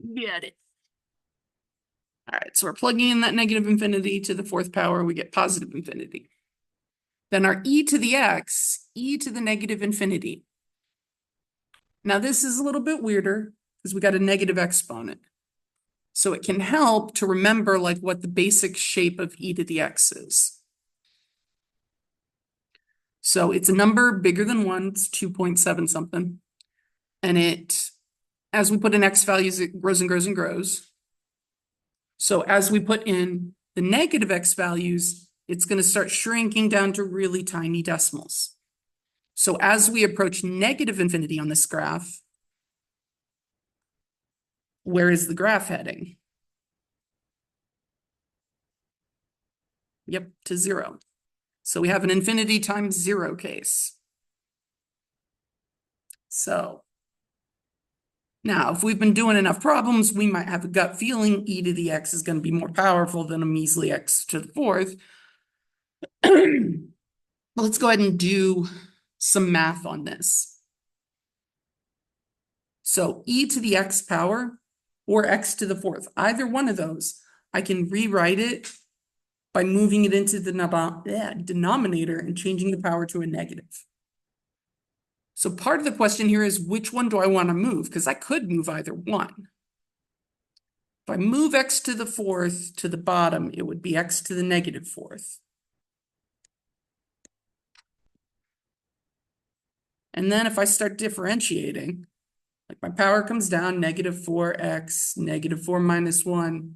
Get it. All right, so we're plugging in that negative infinity to the fourth power, we get positive infinity. Then our e to the x, e to the negative infinity. Now this is a little bit weirder because we got a negative exponent. So it can help to remember like what the basic shape of e to the x is. So it's a number bigger than 1, it's 2.7 something. And it, as we put in x values, it grows and grows and grows. So as we put in the negative x values, it's going to start shrinking down to really tiny decimals. So as we approach negative infinity on this graph, where is the graph heading? Yep, to 0. So we have an infinity times 0 case. So now, if we've been doing enough problems, we might have a gut feeling e to the x is going to be more powerful than a measly x to the fourth. Let's go ahead and do some math on this. So e to the x power or x to the fourth, either one of those, I can rewrite it by moving it into the denominator and changing the power to a negative. So part of the question here is which one do I want to move? Because I could move either one. If I move x to the fourth to the bottom, it would be x to the negative fourth. And then if I start differentiating, like my power comes down, negative 4x, negative 4 minus 1,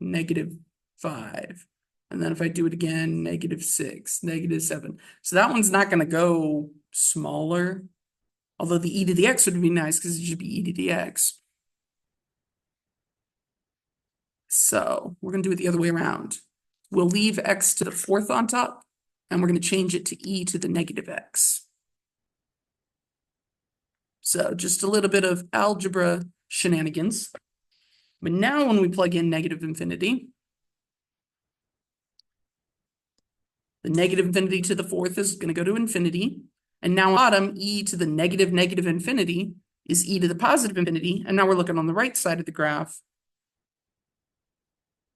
negative 5. And then if I do it again, negative 6, negative 7. So that one's not going to go smaller. Although the e to the x would be nice because it should be e to the x. So we're going to do it the other way around. We'll leave x to the fourth on top, and we're going to change it to e to the negative x. So just a little bit of algebra shenanigans. But now when we plug in negative infinity, the negative infinity to the fourth is going to go to infinity. And now bottom, e to the negative infinity is e to the positive infinity. And now we're looking on the right side of the graph.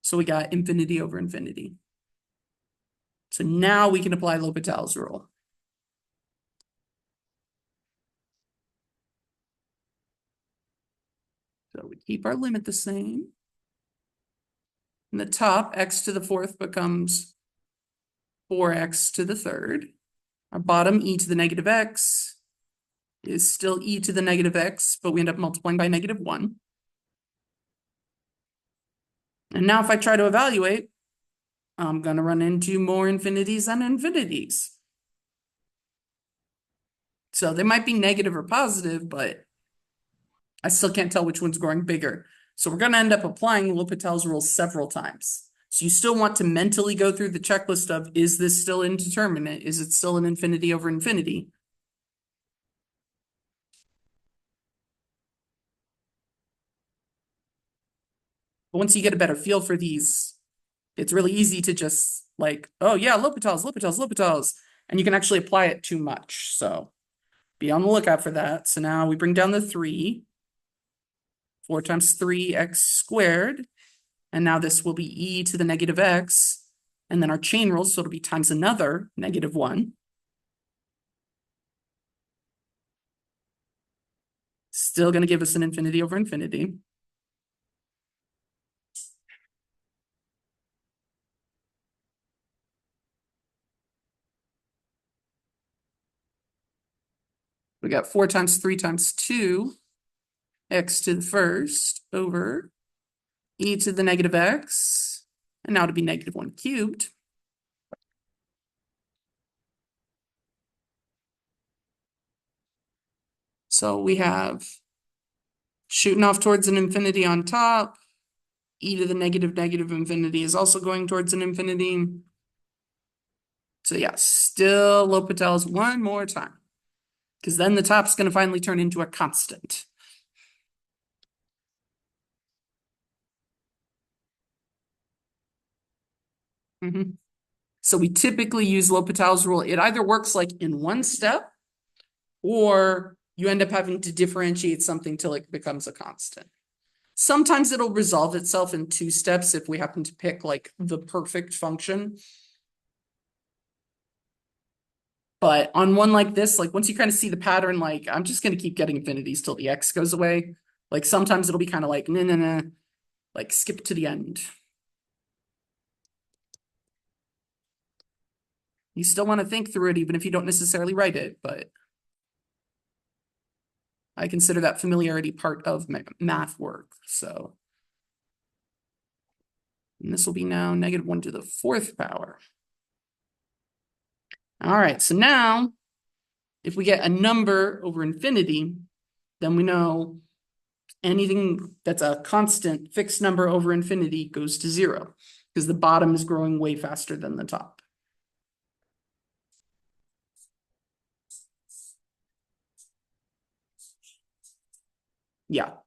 So we got infinity over infinity. So now we can apply L'Hopital's rule. So we keep our limit the same. In the top, x to the fourth becomes 4x to the third. Our bottom, e to the negative x, is still e to the negative x, but we end up multiplying by negative 1. And now if I try to evaluate, I'm going to run into more infinities than infinities. So they might be negative or positive, but I still can't tell which one's growing bigger. So we're going to end up applying L'Hopital's rule several times. So you still want to mentally go through the checklist of, is this still indeterminate? Is it still an infinity over infinity? But once you get a better feel for these, it's really easy to just like, oh yeah, L'Hopital's. And you can actually apply it too much. So be on the lookout for that. So now we bring down the 3. 4 times 3x squared. And now this will be e to the negative x. And then our chain rule, so it'll be times another negative 1. Still going to give us an infinity over infinity. We got 4 times 3 times 2, x to the first over e to the negative x. And now it'll be negative 1 cubed. So we have shooting off towards an infinity on top. E to the negative infinity is also going towards an infinity. So yeah, still L'Hopital's one more time. Because then the top's going to finally turn into a constant. So we typically use L'Hopital's rule. It either works like in one step, or you end up having to differentiate something till it becomes a constant. Sometimes it'll resolve itself in 2 steps if we happen to pick like the perfect function. But on one like this, like once you kind of see the pattern, like I'm just going to keep getting infinities till the x goes away. Like sometimes it'll be kind of like, nah, like skip to the end. You still want to think through it even if you don't necessarily write it, but I consider that familiarity part of math work, so. And this will be now -1 to the 4th power. All right, so now if we get a number over infinity, then we know anything that's a constant fixed number over infinity goes to 0 because the bottom is growing way faster than the top. Yeah,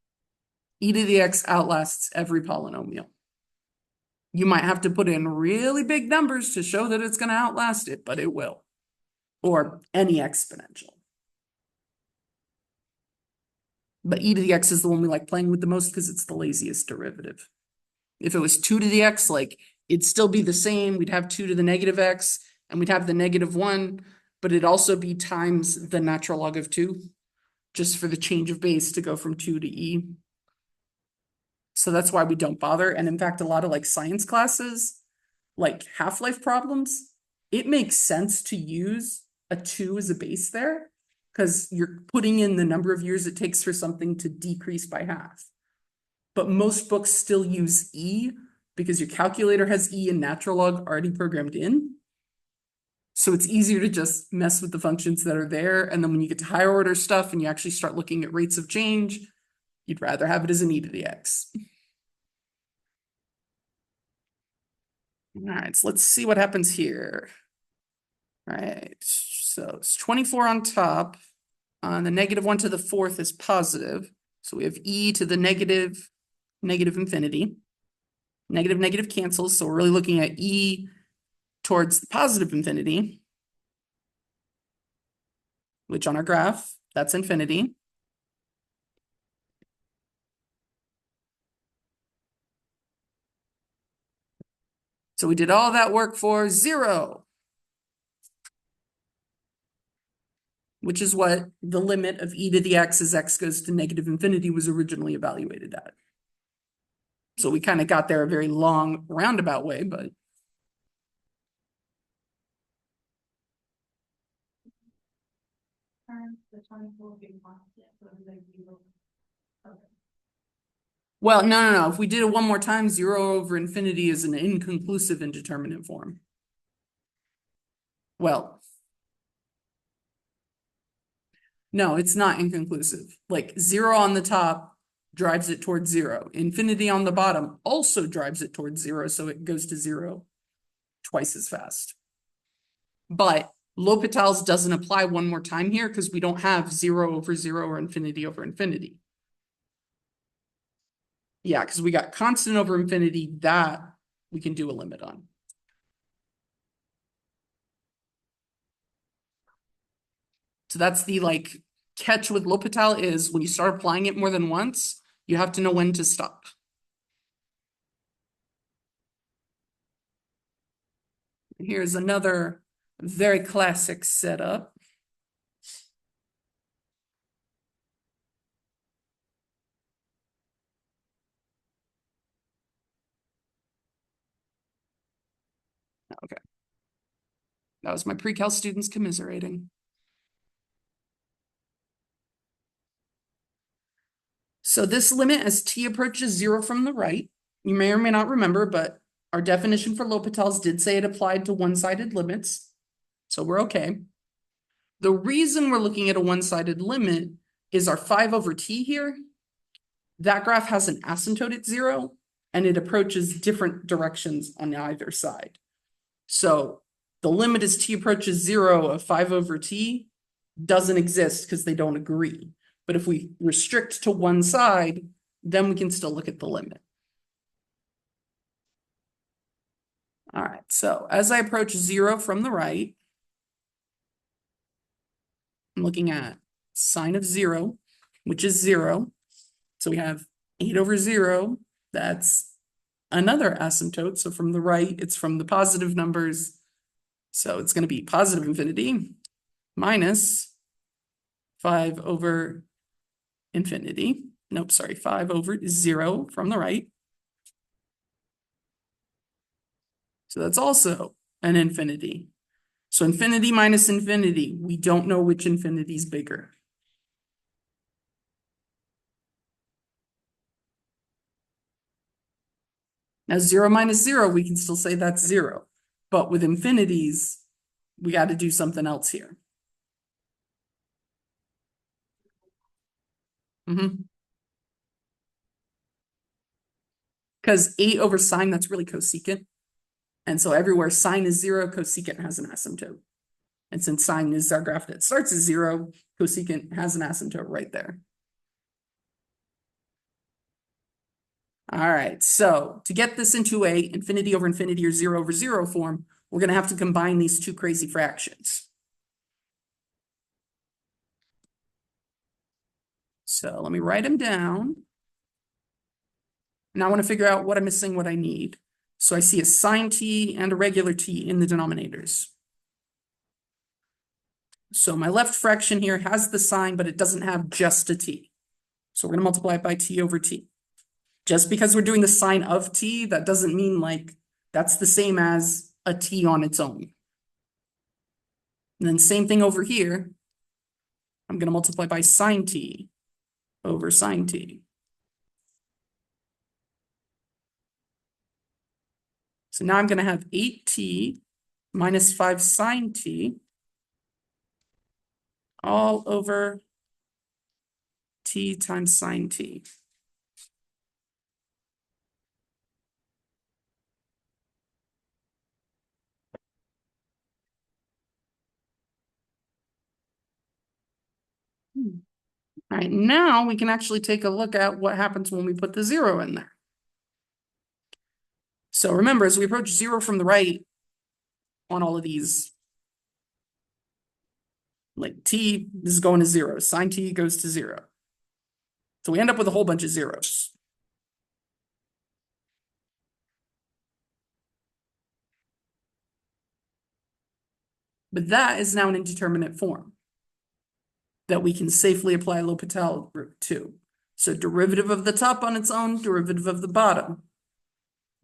e to the x outlasts every polynomial. You might have to put in really big numbers to show that it's going to outlast it, but it will. Or any exponential. But e to the x is the one we like playing with the most because it's the laziest derivative. If it was 2 to the x, like it'd still be the same. We'd have 2 to the -x and we'd have the -1, but it'd also be times the natural log of 2, just for the change of base to go from 2 to e. So that's why we don't bother. And in fact, a lot of like science classes, like half-life problems, it makes sense to use a 2 as a base there because you're putting in the number of years it takes for something to decrease by half. But most books still use e because your calculator has e and natural log already programmed in. So it's easier to just mess with the functions that are there. And then when you get to higher order stuff and you actually start looking at rates of change, you'd rather have it as an e to the x. All right, so let's see what happens here. All right, so it's 24 on top. The -1 to the 4th is positive. So we have e to the negative infinity. Negative cancels, so we're really looking at e towards the positive infinity, which on our graph, that's infinity. So we did all that work for 0, which is what the limit of e to the x as x goes to -infinity was originally evaluated at. So we kind of got there a very long roundabout way, but. Well, no. If we did it one more time, 0 over infinity is an inconclusive indeterminate form. Well, no, it's not inconclusive. Like 0 on the top drives it towards 0. Infinity on the bottom also drives it towards 0, so it goes to 0 twice as fast. But L'Hopital's doesn't apply one more time here because we don't have 0 over 0 or infinity over infinity. Yeah, because we got constant over infinity that we can do a limit on. So that's the like catch with L'Hopital is when you start applying it more than once, you have to know when to stop. Here's another very classic setup. Okay. That was my pre-cal students commiserating. So this limit as t approaches 0 from the right, you may or may not remember, but our definition for L'Hopital's did say it applied to one-sided limits. So we're okay. The reason we're looking at a one-sided limit is our 5 over t here. That graph has an asymptote at 0, and it approaches different directions on either side. So the limit as t approaches 0 of 5 over t doesn't exist because they don't agree. But if we restrict to one side, then we can still look at the limit. All right, so as I approach 0 from the right, I'm looking at sine of 0, which is 0. So we have 8 over 0, that's another asymptote. So from the right, it's from the positive numbers. So it's going to be positive infinity minus 5 over infinity. Nope, sorry, 5 over 0 from the right. So that's also an infinity. So infinity minus infinity, we don't know which infinity is bigger. Now 0 minus 0, we can still say that's 0. But with infinities, we got to do something else here. Because 8 over sine, that's really cosecant. And so everywhere sine is 0, cosecant has an asymptote. And since sine is our graph that starts as 0, cosecant has an asymptote right there. All right, so to get this into a infinity over infinity or 0 over 0 form, we're going to have to combine these two crazy fractions. So let me write them down. Now I want to figure out what I'm missing, what I need. So I see a sine t and a regular t in the denominators. So my left fraction here has the sine, but it doesn't have just a t. So we're going to multiply it by t over t. Just because we're doing the sine of t, that doesn't mean like that's the same as a t on its own. And then same thing over here. I'm going to multiply by sine t over sine t. So now I'm going to have 8t minus 5 sine t all over t times sine t. All right, now we can actually take a look at what happens when we put the 0 in there. So remember, as we approach 0 from the right on all of these, like t is going to 0, sine t goes to 0. So we end up with a whole bunch of zeros. But that is now an indeterminate form that we can safely apply L'Hopital root to. So derivative of the top on its own, derivative of the bottom.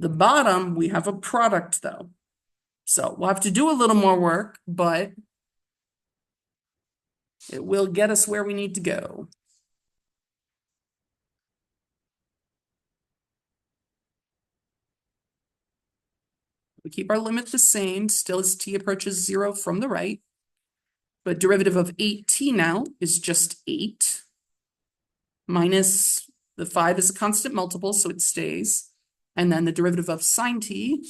The bottom, we have a product though. So we'll have to do a little more work, but it will get us where we need to go. We keep our limit the same, still as t approaches 0 from the right. But derivative of 8t now is just 8 minus the 5 is a constant multiple, so it stays. And then the derivative of sine t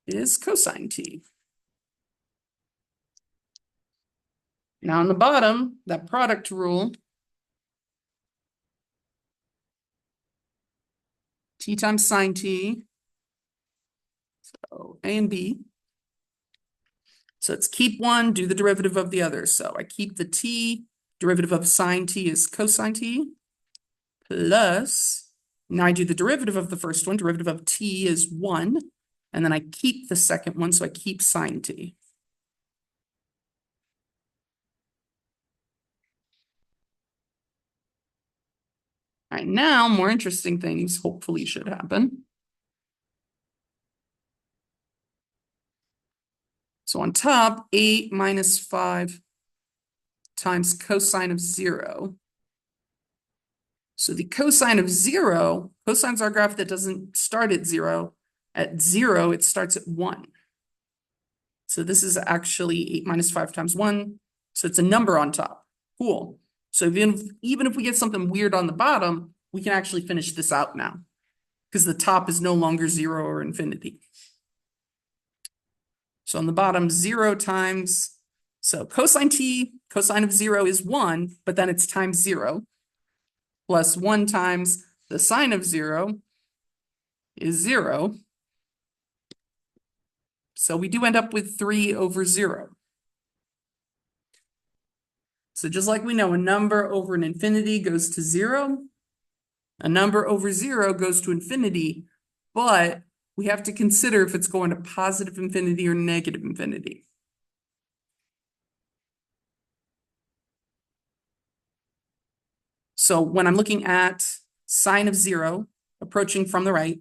is cosine t. Now on the bottom, that product rule, t times sine t, so a and b. So let's keep one, do the derivative of the other. So I keep the t, derivative of sine t is cosine t, plus, now I do the derivative of the first one, derivative of t is 1, and then I keep the second one, so I keep sine t. All right, now more interesting things hopefully should happen. So on top, 8 minus 5 times cosine of 0. So the cosine of 0, cosine's our graph that doesn't start at 0. At 0, it starts at 1. So this is actually 8 minus 5 times 1. So it's a number on top. Cool. So even if we get something weird on the bottom, we can actually finish this out now, because the top is no longer 0 or infinity. So on the bottom, 0 times, so cosine t, cosine of 0 is 1, but then it's times 0, plus 1 times the sine of 0 is 0. So we do end up with 3 over 0. So just like we know, a number over an infinity goes to 0. A number over 0 goes to infinity, but we have to consider if it's going to positive infinity or negative infinity. So when I'm looking at sine of 0 approaching from the right,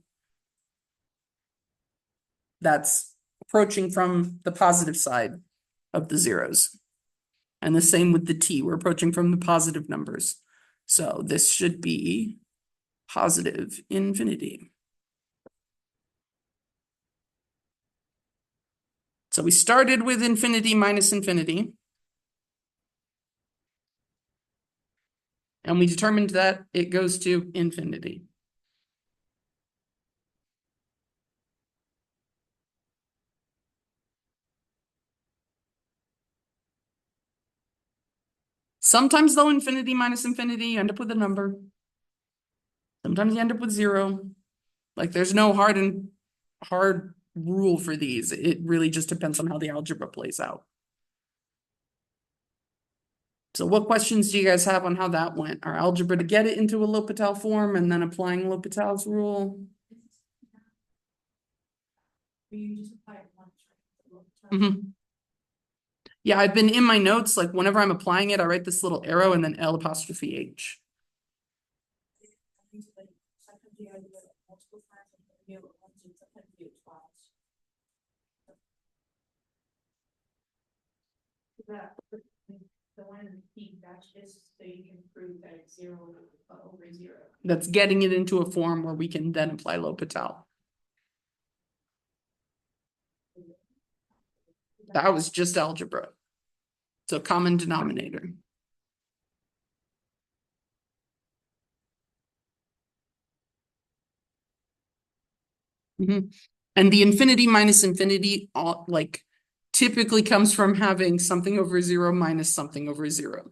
that's approaching from the positive side of the zeros. And the same with the t, we're approaching from the positive numbers. So this should be positive infinity. So we started with infinity minus infinity. And we determined that it goes to infinity. Sometimes though, infinity minus infinity, you end up with a number. Sometimes you end up with 0. Like there's no hard rule for these. It really just depends on how the algebra plays out. So what questions do you guys have on how that went? Our algebra to get it into a L'Hopital form and then applying L'Hopital's rule? Mhm. Yeah, I've been in my notes, like whenever I'm applying it, I write this little arrow and then L''H. The one in the P, that's just so you can prove that it's 0 over 0. That's getting it into a form where we can then apply L'Hopital. That was just algebra. So common denominator. And the infinity minus infinity, like typically comes from having something over 0 minus something over 0.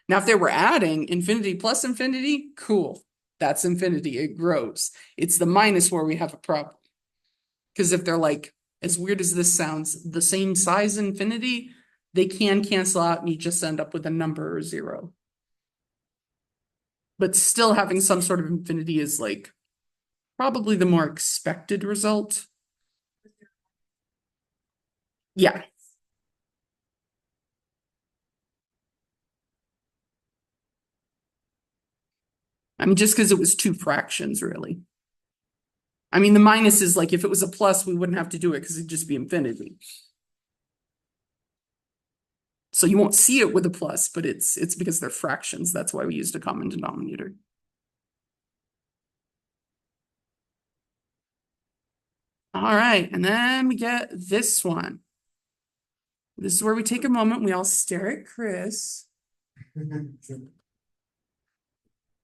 Now, if they were adding infinity plus infinity, cool. That's infinity, it grows. It's the minus where we have a problem. Because if they're like, as weird as this sounds, the same size infinity, they can cancel out and you just end up with a number or 0. But still having some sort of infinity is like probably the more expected result. Yeah. I mean, just because it was 2 fractions, really. I mean, the minus is like, if it was a plus, we wouldn't have to do it because it'd just be infinity. So you won't see it with a plus, but it's because they're fractions. That's why we used a common denominator. All right, and then we get this one. This is where we take a moment, we all stare at Chris.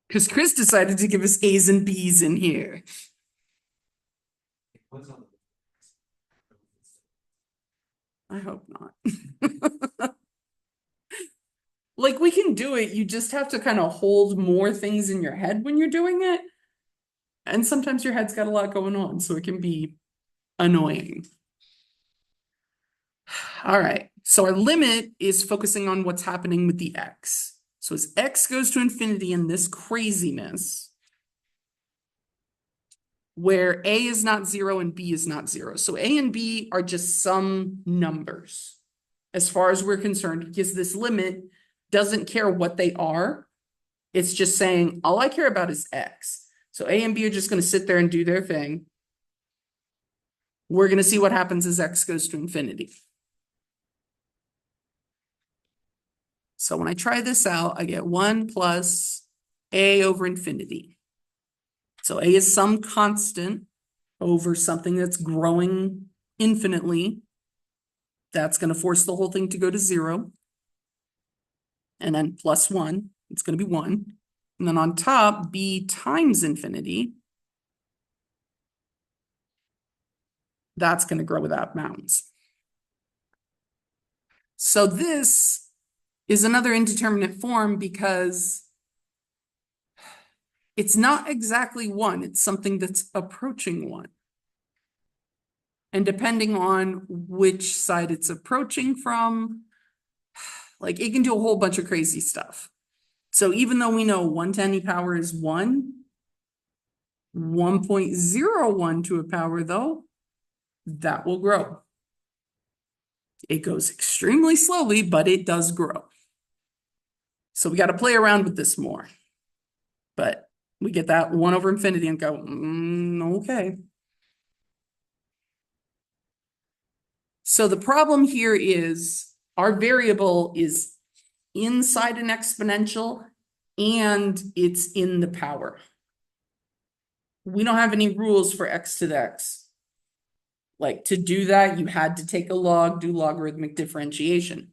Because Chris decided to give us A's and B's in here. I hope not. Like we can do it, you just have to kind of hold more things in your head when you're doing it. And sometimes your head's got a lot going on, so it can be annoying. All right, so our limit is focusing on what's happening with the x. So as x goes to infinity in this craziness, where a is not 0 and b is not 0. So a and b are just some numbers as far as we're concerned, because this limit doesn't care what they are. It's just saying, all I care about is x. So a and b are just going to sit there and do their thing. We're going to see what happens as x goes to infinity. So when I try this out, I get 1 plus a over infinity. So a is some constant over something that's growing infinitely. That's going to force the whole thing to go to 0. And then plus 1, it's going to be 1. And then on top, b times infinity. That's going to grow without bounds. So this is another indeterminate form because it's not exactly 1. It's something that's approaching 1. And depending on which side it's approaching from, like it can do a whole bunch of crazy stuff. So even though we know 1 to any power is 1, 1.01 to a power though, that will grow. It goes extremely slowly, but it does grow. So we got to play around with this more. But we get that 1 over infinity and go, okay. So the problem here is our variable is inside an exponential and it's in the power. We don't have any rules for x to the x. Like to do that, you had to take a log, do logarithmic differentiation.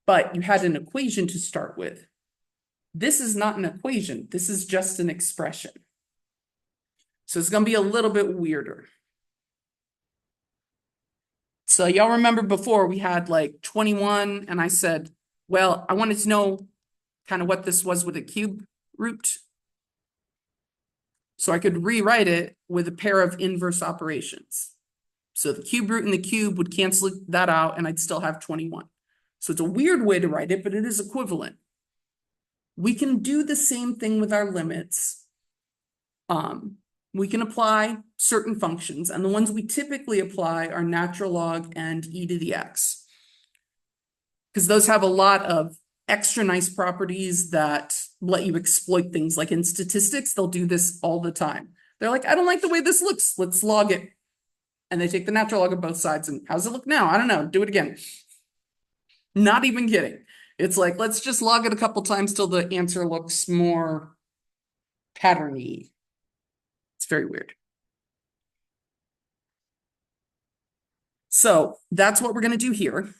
But you had an equation to start with. This is not an equation. This is just an expression. So it's going to be a little bit weirder. So y'all remember before we had like 21 and I said, well, I wanted to know kind of what this was with a cube root. So I could rewrite it with a pair of inverse operations. So the cube root and the cube would cancel that out and I'd still have 21. So it's a weird way to write it, but it is equivalent. We can do the same thing with our limits. We can apply certain functions, and the ones we typically apply are natural log and e to the x. Because those have a lot of extra nice properties that let you exploit things. Like in statistics, they'll do this all the time. They're like, I don't like the way this looks. Let's log it. And they take the natural log of both sides. And how's it look now? I don't know. Do it again. Not even kidding. It's like, let's just log it a couple times till the answer looks more patterny. It's very weird. So that's what we're going to do here.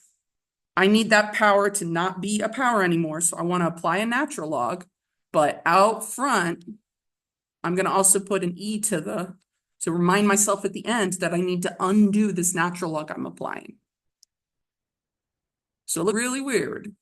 I need that power to not be a power anymore. So I want to apply a natural log, but out front, I'm going to also put an e to remind myself at the end that I need to undo this natural log I'm applying. So it looks really weird.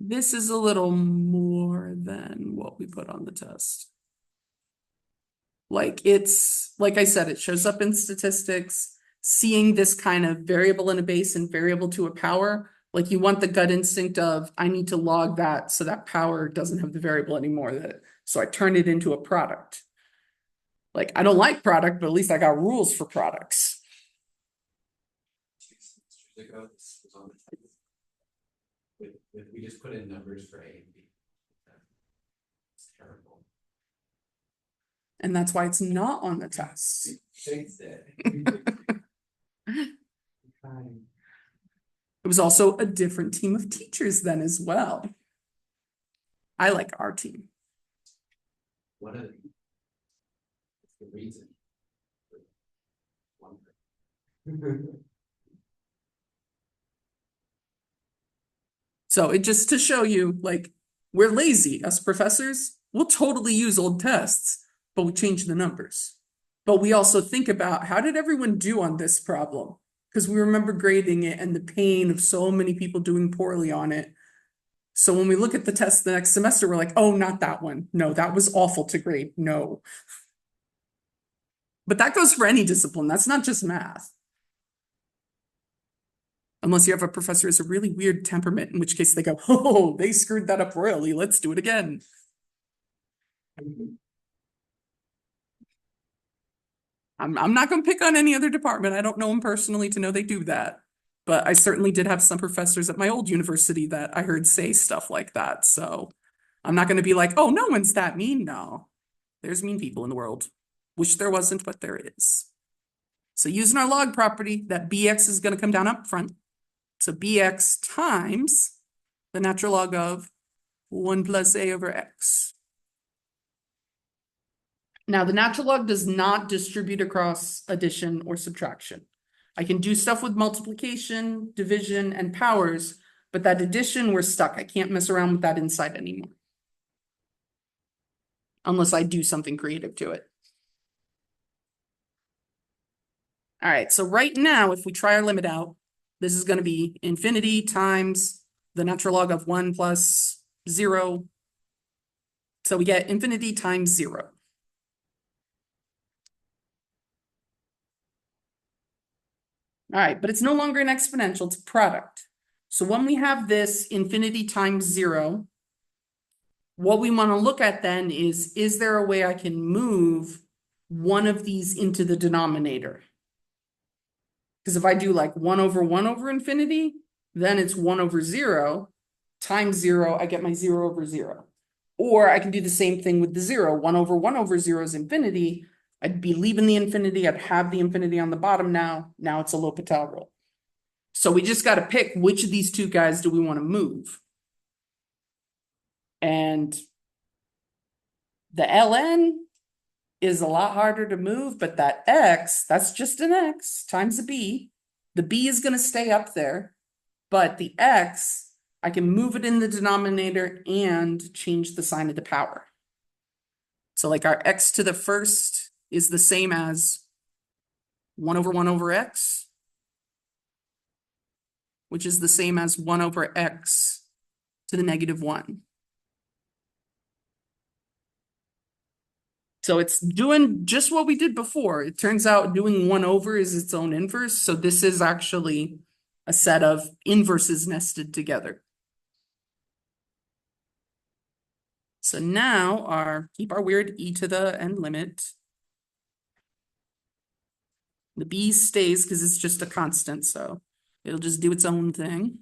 This is a little more than what we put on the test. Like it's, like I said, it shows up in statistics, seeing this kind of variable in a base and variable to a power. Like you want the gut instinct of, I need to log that so that power doesn't have the variable anymore. So I turn it into a product. Like I don't like product, but at least I got rules for products. 2 semesters ago, this was on the table. We just put in numbers for A and B. It's terrible. And that's why it's not on the test. Fix it. It was also a different team of teachers then as well. I like our team. What are the reason? So it just to show you, like, we're lazy as professors. We'll totally use old tests, but we change the numbers. But we also think about how did everyone do on this problem? Because we remember grading it and the pain of so many people doing poorly on it. So when we look at the test the next semester, we're like, oh, not that one. No, that was awful to grade. No. But that goes for any discipline. That's not just math. Unless you have a professor who has a really weird temperament, in which case they go, oh, they screwed that up royally. Let's do it again. I'm not going to pick on any other department. I don't know them personally to know they do that. But I certainly did have some professors at my old university that I heard say stuff like that. So I'm not going to be like, oh, no one's that mean. No, there's mean people in the world. Wish there wasn't, but there is. So using our log property, that bx is going to come down up front. So bx times the natural log of 1 plus a over x. Now, the natural log does not distribute across addition or subtraction. I can do stuff with multiplication, division, and powers, but that addition, we're stuck. I can't mess around with that inside anymore. Unless I do something creative to it. All right, so right now, if we try our limit out, This is gonna be infinity times the natural log of 1 plus 0. So we get infinity times 0. All right, but it's no longer an exponential, it's a product. So when we have this infinity times 0, what we want to look at then is there a way I can move one of these into the denominator? Because if I do like 1 over infinity, then it's 1 over 0 times 0, I get my 0 over 0. Or I can do the same thing with the 0. 1 over 0 is infinity. I'd be leaving the infinity. I'd have the infinity on the bottom now. Now it's a L'Hopital rule. So we just got to pick which of these two guys do we want to move. And the ln is a lot harder to move, but that x, that's just an x times a b. The b is going to stay up there, but the x, I can move it in the denominator and change the sign of the power. So like our x to the first is the same as 1 over x, which is the same as 1 over x to the negative 1. So it's doing just what we did before. It turns out doing 1 over is its own inverse. So this is actually a set of inverses nested together. So now keep our weird e to the n limit. The b stays because it's just a constant, so it'll just do its own thing.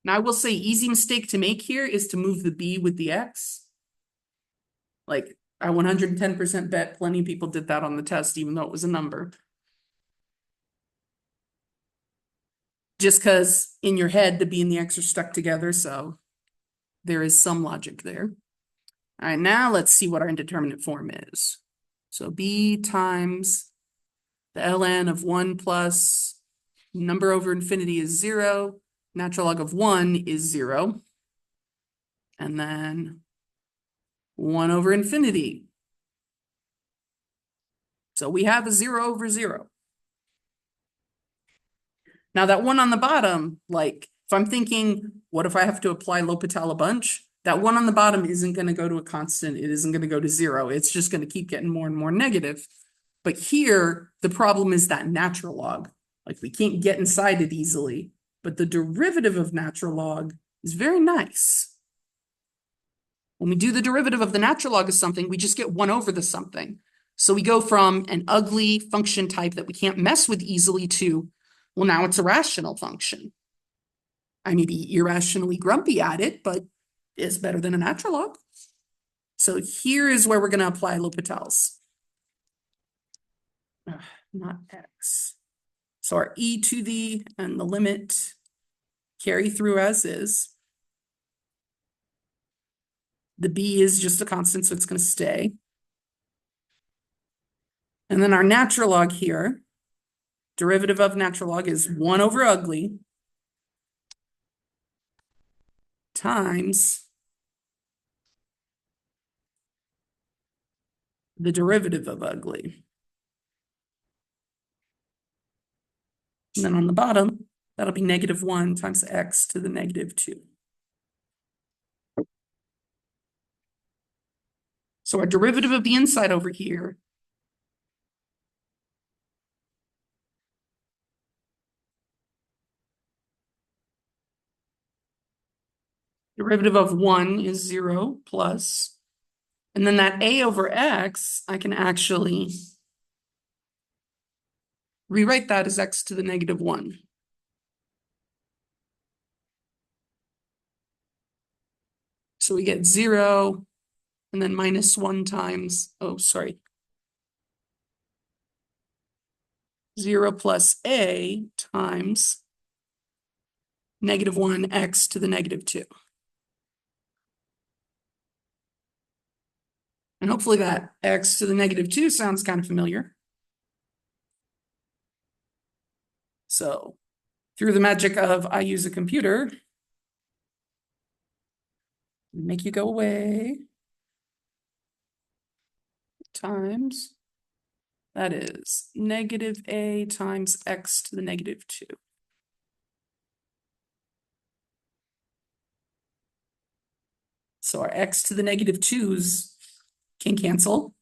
Now I will say easy mistake to make here is to move the b with the x. Like I 110% bet plenty of people did that on the test, even though it was a number. Just because in your head the b and the x are stuck together, so there is some logic there. All right, now let's see what our indeterminate form is. So b times the ln of 1 plus number over infinity is 0. Natural log of 1 is 0. And then 1 over infinity. So we have a 0 over 0. Now that 1 on the bottom, like if I'm thinking, what if I have to apply L'Hopital a bunch? That 1 on the bottom isn't going to go to a constant. It isn't going to go to 0. It's just going to keep getting more and more negative. But here, the problem is that natural log. Like we can't get inside it easily. But the derivative of natural log is very nice. When we do the derivative of the natural log of something, we just get 1 over the something. So we go from an ugly function type that we can't mess with easily to, well, now it's a rational function. I may be irrationally grumpy at it, but it's better than a natural log. So here is where we're going to apply L'Hopitals. Not x. So our e to the and the limit carry through as is. The b is just a constant, so it's going to stay. And then our natural log here, derivative of natural log is 1 over ugly times the derivative of ugly. And then on the bottom, that'll be negative 1 times x to the negative 2. So our derivative of the inside over here derivative of 1 is 0 plus, and then that a over x, I can actually rewrite that as x to the negative 1. So we get 0 and then minus 1 times, 0 plus a times negative 1 x to the negative 2. And hopefully that x to the negative 2 sounds kind of familiar. So through the magic of I use a computer, make you go away. times, that is negative A times X to the negative 2. So our X to the negative 2's can cancel.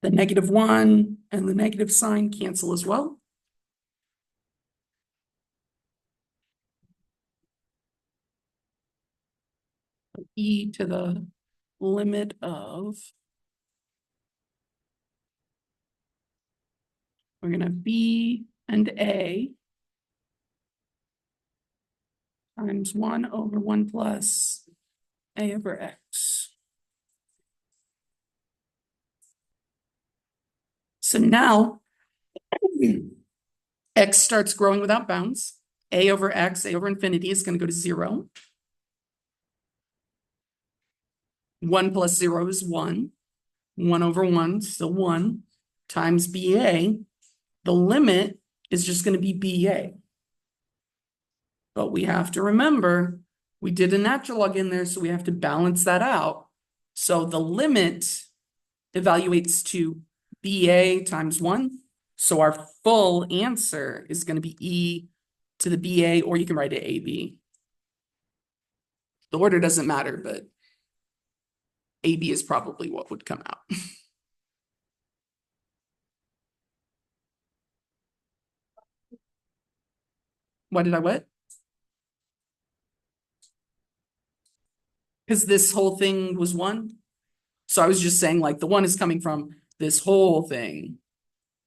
The negative 1 and the negative sign cancel as well. E to the limit of, we're gonna have B and A times 1 over 1 plus A over X. So now X starts growing without bounds. A over X, A over infinity is going to go to 0. 1 plus 0 is 1. 1 over 1, still 1, times BA. The limit is just going to be BA. But we have to remember, we did a natural log in there, so we have to balance that out. So the limit evaluates to BA times 1. So our full answer is going to be E to the BA, or you can write it AB. The order doesn't matter, but AB is probably what would come out. What did I what? Because this whole thing was 1. So I was just saying, like, the 1 is coming from this whole thing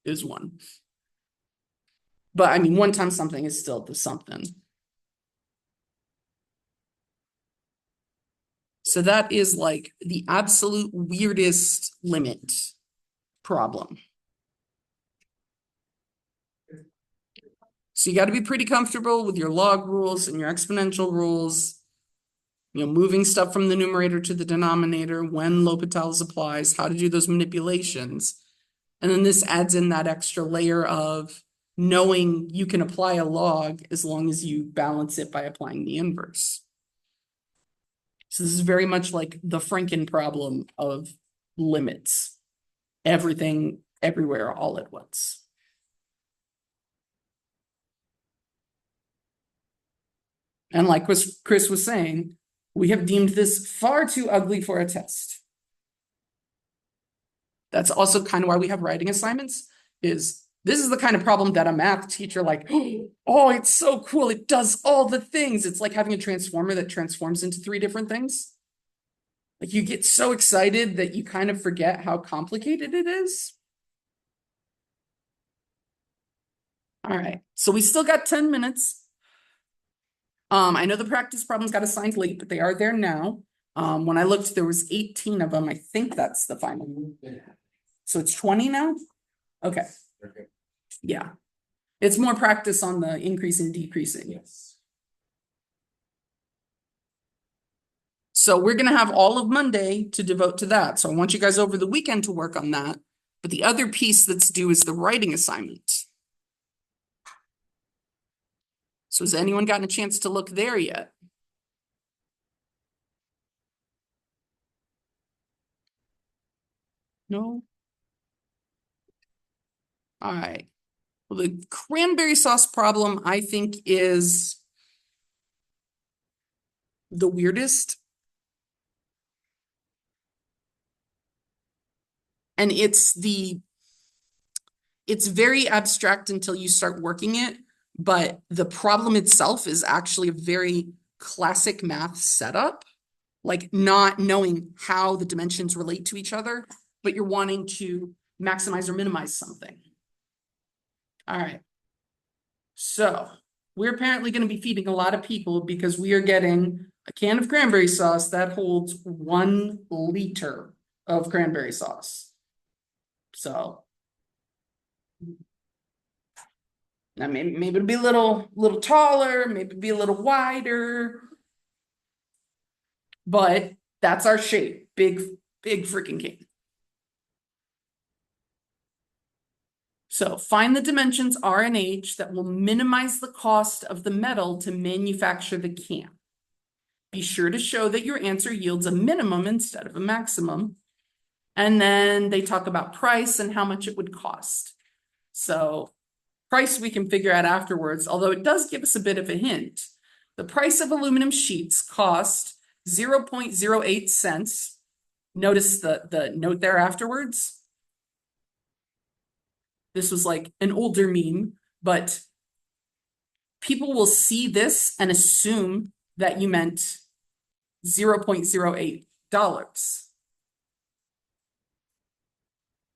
is 1. But I mean, 1 times something is still the something. So that is like the absolute weirdest limit problem. So you got to be pretty comfortable with your log rules and your exponential rules. You know, moving stuff from the numerator to the denominator, when L'Hopital's applies, how to do those manipulations. And then this adds in that extra layer of knowing you can apply a log as long as you balance it by applying the inverse. So this is very much like the Franken problem of limits. Everything, everywhere, all at once. And like Chris was saying, we have deemed this far too ugly for a test. That's also kind of why we have writing assignments, is this is the kind of problem that a math teacher like, oh, it's so cool. It does all the things. It's like having a transformer that transforms into 3 different things. Like you get so excited that you kind of forget how complicated it is. All right, so we still got 10 minutes. I know the practice problems got assigned late, but they are there now. When I looked, there was 18 of them. I think that's the final. So it's 20 now? Okay. Okay. Yeah. It's more practice on the increasing, decreasing. Yes. So we're going to have all of Monday to devote to that. So I want you guys over the weekend to work on that. But the other piece that's due is the writing assignment. So has anyone gotten a chance to look there yet? No? All right. Well, the cranberry sauce problem, I think, is the weirdest. And it's very abstract until you start working it, but the problem itself is actually a very classic math setup, like not knowing how the dimensions relate to each other, but you're wanting to maximize or minimize something. All right. So we're apparently going to be feeding a lot of people because we are getting a can of cranberry sauce that holds 1 liter of cranberry sauce. So now maybe it'll be a little taller, maybe be a little wider. But that's our shape. Big freaking can. So find the dimensions R and H that will minimize the cost of the metal to manufacture the can. Be sure to show that your answer yields a minimum instead of a maximum. And then they talk about price and how much it would cost. So price we can figure out afterwards, although it does give us a bit of a hint. The price of aluminum sheets cost 0.08 cents. Notice the note there afterwards. This was like an older meme, but people will see this and assume that you meant $0.08.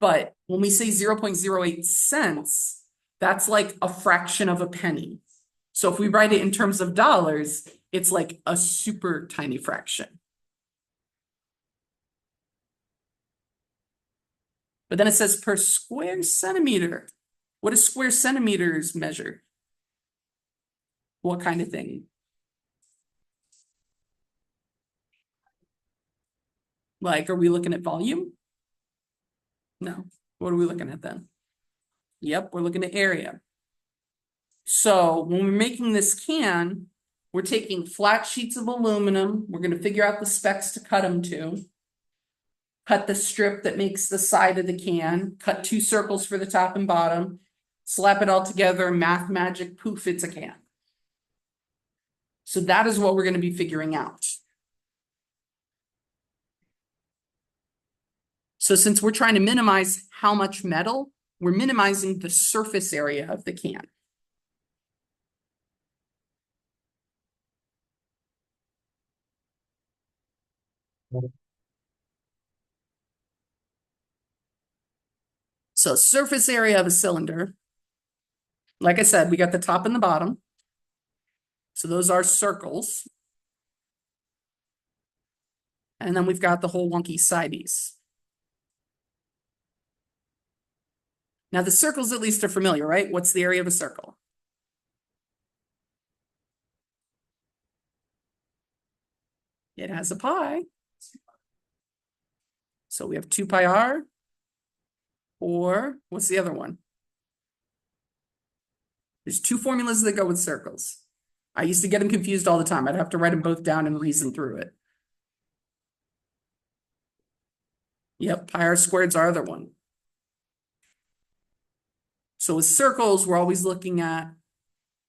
But when we say 0.08 cents, that's like a fraction of a penny. So if we write it in terms of dollars, it's like a super tiny fraction. But then it says per square centimeter. What does square centimeters measure? What kind of thing? Like, are we looking at volume? No. What are we looking at then? Yep, we're looking at area. So when we're making this can, we're taking flat sheets of aluminum. We're going to figure out the specs to cut them to. Cut the strip that makes the side of the can. Cut 2 circles for the top and bottom. Slap it all together. Math magic, poof, it's a can. So that is what we're going to be figuring out. So since we're trying to minimize how much metal, we're minimizing the surface area of the can. So surface area of a cylinder. Like I said, we got the top and the bottom. So those are circles. And then we've got the whole wonky sideys. Now the circles at least are familiar, right? What's the area of a circle? It has a pi. So we have 2 pi r. Or what's the other one? There's 2 formulas that go with circles. I used to get them confused all the time. I'd have to write them both down and reason through it. Yep, pi r squared's our other one. So with circles, we're always looking at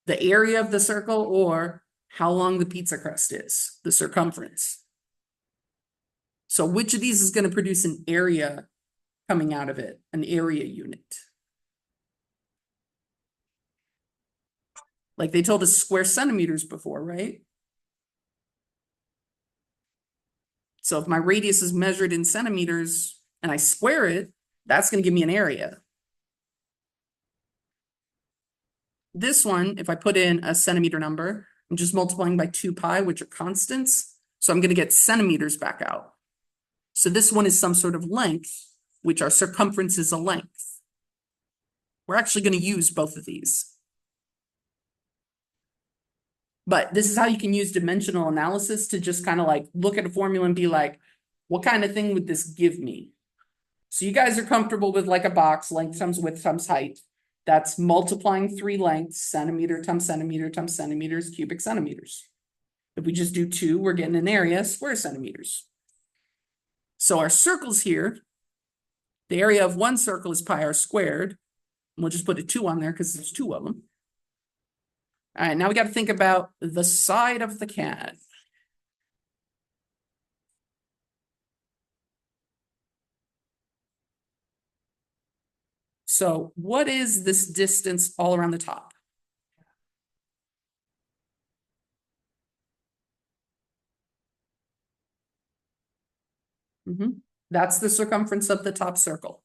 the area of the circle or how long the pizza crust is, the circumference. So which of these is going to produce an area coming out of it, an area unit? Like they told us square centimeters before, right? So if my radius is measured in centimeters and I square it, that's going to give me an area. This one, if I put in a centimeter number, I'm just multiplying by 2 pi, which are constants. So I'm going to get centimeters back out. So this one is some sort of length, which our circumference is a length. We're actually going to use both of these. But this is how you can use dimensional analysis to just kind of like look at a formula and be like, what kind of thing would this give me? So you guys are comfortable with like a box, length times width times height. That's multiplying 3 lengths, centimeter times centimeters, cubic centimeters. If we just do 2, we're getting an area, square centimeters. So our circles here, the area of one circle is pi r squared. And we'll just put a 2 on there because there's 2 of them. All right, now we got to think about the side of the can. So what is this distance all around the top? That's the circumference of the top circle,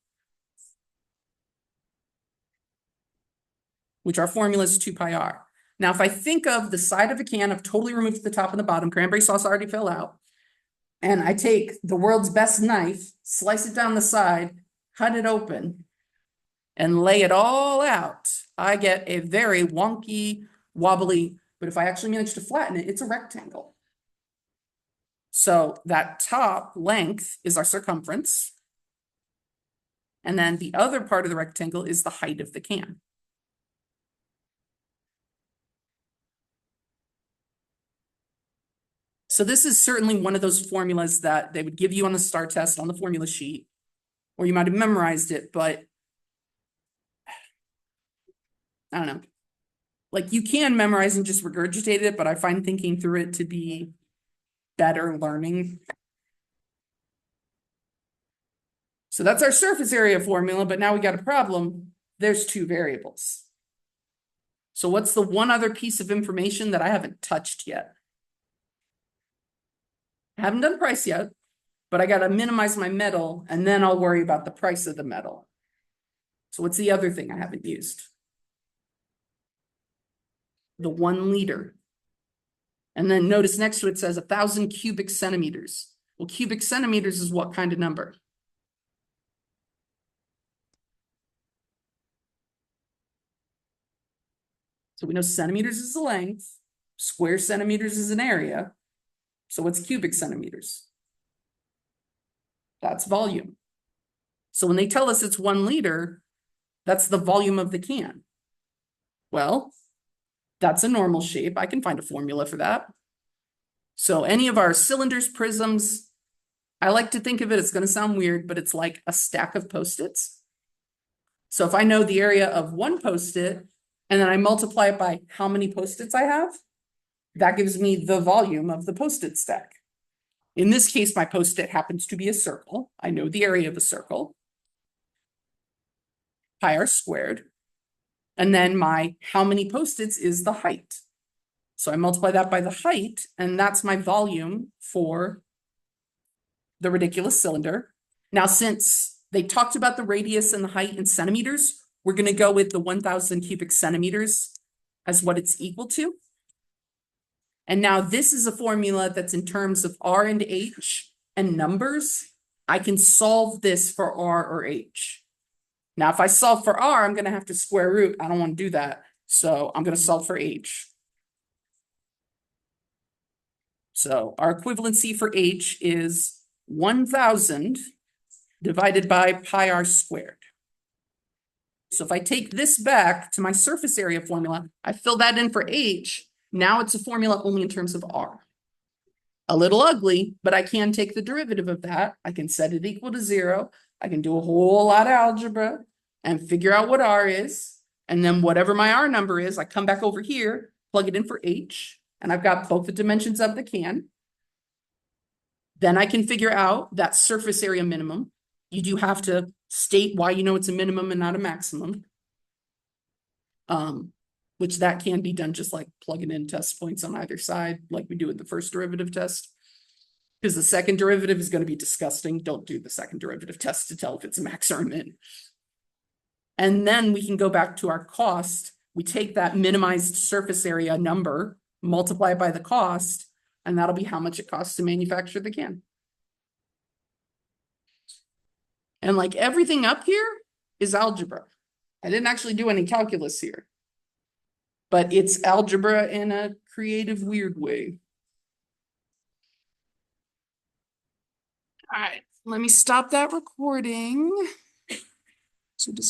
which our formula is 2 pi r. Now, if I think of the side of a can, I've totally removed the top and the bottom, cranberry sauce already fell out. And I take the world's best knife, slice it down the side, cut it open, and lay it all out. I get a very wonky, wobbly, but if I actually manage to flatten it, it's a rectangle. So that top length is our circumference. And then the other part of the rectangle is the height of the can. So this is certainly one of those formulas that they would give you on the STAR test on the formula sheet. or you might have memorized it, but I don't know. Like you can memorize and just regurgitate it, but I find thinking through it to be better learning. So that's our surface area formula, but now we got a problem. There's two variables. So what's the one other piece of information that I haven't touched yet? I haven't done price yet, but I got to minimize my metal and then I'll worry about the price of the metal. So what's the other thing I haven't used? The 1 liter. And then notice next to it says 1,000 cubic centimeters. Well, cubic centimeters is what kind of number? So we know centimeters is the length, square centimeters is an area. So what's cubic centimeters? That's volume. So when they tell us it's 1 liter, that's the volume of the can. Well, that's a normal shape. I can find a formula for that. So any of our cylinders, prisms, I like to think of it, it's going to sound weird, but it's like a stack of Post-its. So if I know the area of 1 Post-it, and then I multiply it by how many Post-its I have, that gives me the volume of the Post-it stack. In this case, my Post-it happens to be a circle. I know the area of a circle. Pi r squared. And then my how many Post-its is the height. So I multiply that by the height, and that's my volume for the ridiculous cylinder. Now, since they talked about the radius and the height in centimeters, we're going to go with the 1,000 cubic centimeters as what it's equal to. And now this is a formula that's in terms of R and H and numbers. I can solve this for R or H. Now, if I solve for R, I'm going to have to square root. I don't want to do that. So I'm going to solve for H. So our equivalency for H is 1,000 divided by pi r squared. So if I take this back to my surface area formula, I fill that in for H. Now it's a formula only in terms of R. A little ugly, but I can take the derivative of that. I can set it equal to 0. I can do a whole lot of algebra and figure out what R is. And then whatever my R number is, I come back over here, plug it in for H, and I've got both the dimensions of the can. Then I can figure out that surface area minimum. You do have to state why you know it's a minimum and not a maximum. Which that can be done just like plugging in test points on either side, like we do with the first derivative test. Because the second derivative is going to be disgusting. Don't do the second derivative test to tell if it's a max or a min. And then we can go back to our cost. We take that minimized surface area number, multiply it by the cost, and that'll be how much it costs to manufacture the can. And like everything up here is algebra. I didn't actually do any calculus here. But it's algebra in a creative, weird way. All right, let me stop that recording. So it doesn't